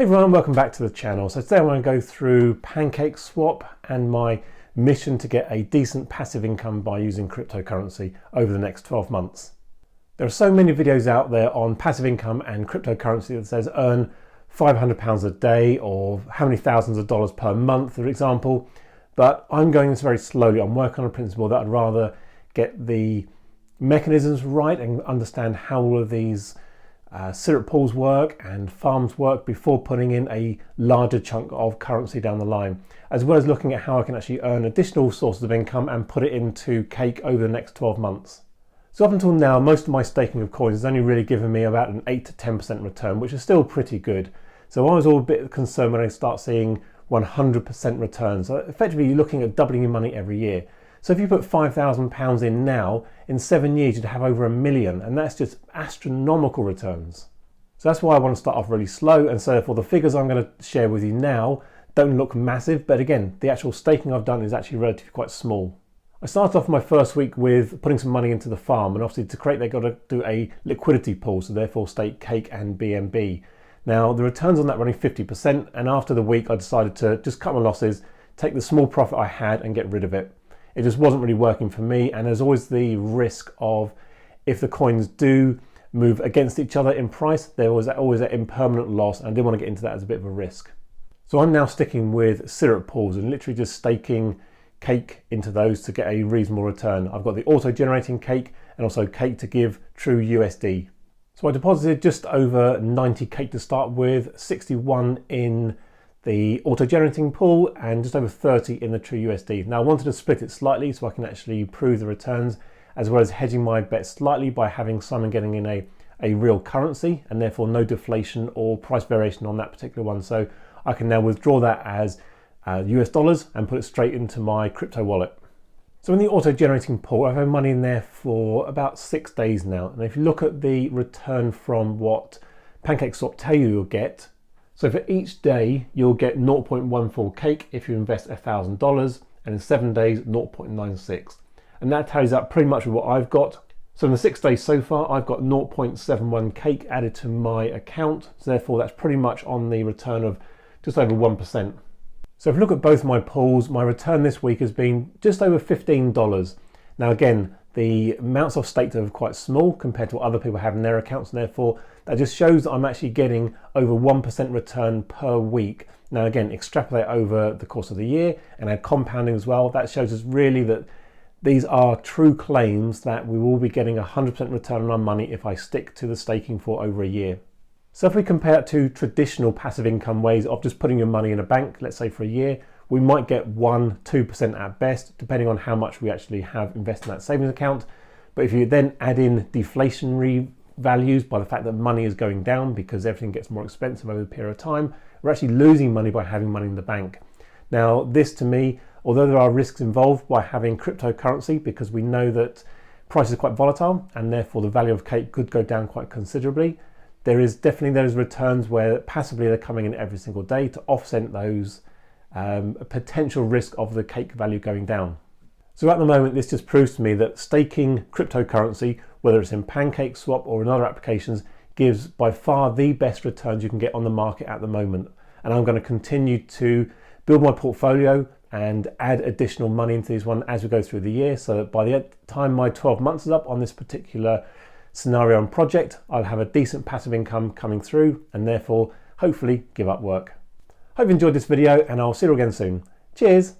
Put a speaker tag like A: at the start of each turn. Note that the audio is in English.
A: Hey everyone, welcome back to the channel. So today I want to go through PancakeSwap and my mission to get a decent passive income by using cryptocurrency over the next 12 months. There are so many videos out there on passive income and cryptocurrency that says earn £500 a day or how many thousands of dollars per month, for example, but I'm going this very slowly. I'm working on a principle that I'd rather get the mechanisms right and understand how all of these syrup pools work and farms work before putting in a larger chunk of currency down the line, as well as looking at how I can actually earn additional sources of income and put it into cake over the next 12 months. So up until now, most of my staking of coins has only really given me about an 8 to 10% return, which is still pretty good. So I was all a bit concerned when I start seeing 100% returns. So effectively you're looking at doubling your money every year. So if you put £5,000 in now, in 7 years you'd have over £1 million, and that's just astronomical returns. So that's why I want to start off really slow, and so therefore the figures I'm going to share with you now don't look massive, but again, the actual staking I've done is actually relatively quite small. I started off my first week with putting some money into the farm, and obviously to create they've got to do a liquidity pool, so therefore stake cake and BNB. Now the returns on that running 50%, and after the week I decided to just cut my losses, take the small profit I had and get rid of it. It just wasn't really working for me, and there's always the risk of if the coins do move against each other in price, there was always an impermanent loss, and I didn't want to get into that as a bit of a risk. So I'm now sticking with syrup pools and literally just staking cake into those to get a reasonable return. I've got the auto-generating cake and also cake to give true USD. So I deposited just over 90 cake to start with, 61 in the auto-generating pool and just over 30 in the true USD. Now I wanted to split it slightly so I can actually prove the returns, as well as hedging my bet slightly by having some and getting in a real currency, and therefore no deflation or price variation on that particular one. So I can now withdraw that as US dollars and put it straight into my crypto wallet. So in the auto-generating pool, I've had money in there for about 6 days now. And if you look at the return from what PancakeSwap tell you you'll get, so for each day, you'll get 0.14 cake if you invest $1,000, and in 7 days, 0.96. And that tallies up pretty much with what I've got. So in the 6 days so far, I've got 0.71 cake added to my account. So therefore, that's pretty much on the return of just over 1%. So if you look at both my pools, my return this week has been just over $15. Now again, the amounts I've staked are quite small compared to what other people have in their accounts, and therefore that just shows that I'm actually getting over 1% return per week. Now again, extrapolate over the course of the year and add compounding as well. That shows us really that these are true claims that we will be getting 100% return on our money if I stick to the staking for over a year. So if we compare it to traditional passive income ways of just putting your money in a bank, let's say for a year, we might get 1-2% at best, depending on how much we actually have invested in that savings account. But if you then add in deflationary values by the fact that money is going down because everything gets more expensive over the period of time, we're actually losing money by having money in the bank. Now, this to me, although there are risks involved by having cryptocurrency, because we know that price is quite volatile and therefore the value of cake could go down quite considerably, there is definitely those returns where passively they're coming in every single day to offset those potential risk of the cake value going down. So at the moment, this just proves to me that staking cryptocurrency, whether it's in PancakeSwap or in other applications, gives by far the best returns you can get on the market at the moment. And I'm going to continue to build my portfolio and add additional money into this one as we go through the year, so that by the time my 12 months is up on this particular scenario and project, I'll have a decent passive income coming through and therefore hopefully give up work. Hope you enjoyed this video, and I'll see you again soon. Cheers!